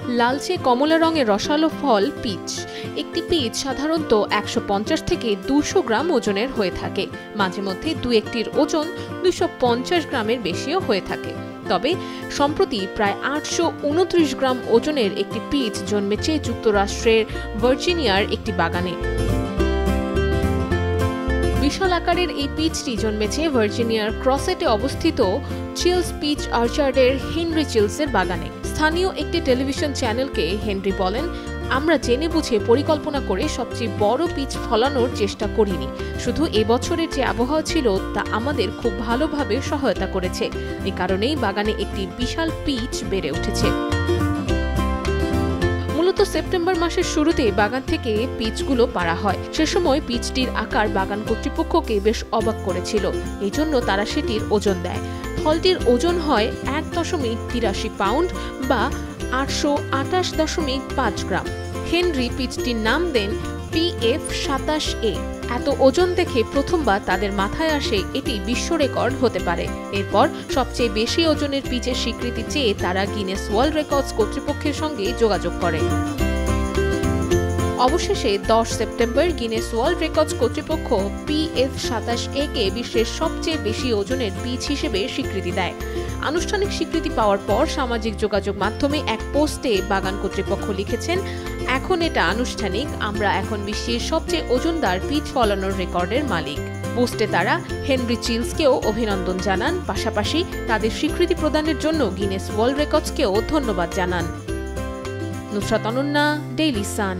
লালচে কমলা রঙের রসালো ফল পিচ। একটি পিচ সাধারণত 150 থেকে 200 গ্রাম ওজনের হয়ে থাকে। মাঝে মধ্যে দু একটির ওজন 250 গ্রামের বেশিও হয়ে থাকে। তবে সম্প্রতি প্রায় 829 গ্রাম ওজনের একটি পিচ জন্মেছে যুক্তরাষ্ট্রের ভার্জিনিয়ার একটি বাগানে। বিশাল আকারের এই পিচটি জন্মেছে ভার্জিনিয়ার ক্রসেটে অবস্থিত চিলস পিচ অর্চার্ডের হেনরি চিলসের বাগানে। স্থানীয় একটি টেলিভিশন চ্যানেলকে হেনরি বলেন, আমরা জেনে বুঝে পরিকল্পনা করে সবচেয়ে বড় পিচ ফলানোর চেষ্টা করিনি। শুধু এবছরের যে আবহাওয়া ছিল তা আমাদের খুব ভালোভাবে সহায়তা করেছে। এ কারণেই বাগানে একটি বিশাল পিচ বেড়ে উঠেছে। মূলত সেপ্টেম্বর মাসের শুরুতে বাগান থেকে পিচগুলো পাড়া হয়। সে সময় পিচটির আকার বাগান কর্তৃপক্ষকে বেশ অবাক করেছিল। এই জন্য তারা সেটির ওজন দেয়। ফলটির ওজন হয় 1.83 পাউন্ড বা 828.5 গ্রাম। হেনরি পিচটির নাম দেন PF27A। এত ওজন দেখে প্রথমবার তাদের মাথায় আসে এটি বিশ্ব রেকর্ড হতে পারে। এরপর সবচেয়ে বেশি ওজনের পিচের স্বীকৃতি চেয়ে তারা গিনেস ওয়ার্ল্ড রেকর্ডস কর্তৃপক্ষের সঙ্গে যোগাযোগ করে। অবশেষে 10 সেপ্টেম্বর গিনেস ওয়ার্ল্ড রেকর্ডস কর্তৃপক্ষ PF27A কে বিশ্বের সবচেয়ে বেশি ওজনের পিচ হিসেবে স্বীকৃতি দেয়। আনুষ্ঠানিক স্বীকৃতি পাওয়ার পর সামাজিক যোগাযোগ মাধ্যমে এক পোস্টে বাগান কর্তৃপক্ষ লিখেছেন, এখন এটা আনুষ্ঠানিক, আমরা এখন বিশ্বের সবচেয়ে ওজনদার পিচ ফলানোর রেকর্ডের মালিক। পোস্টে তারা হেনরি চিলসকেও অভিনন্দন জানান, পাশাপাশি তাদের স্বীকৃতি প্রদানের জন্য গিনেস ওয়ার্ল্ড রেকর্ডসকেও ধন্যবাদ জানান। Nusrat Ananya, Daily Sun.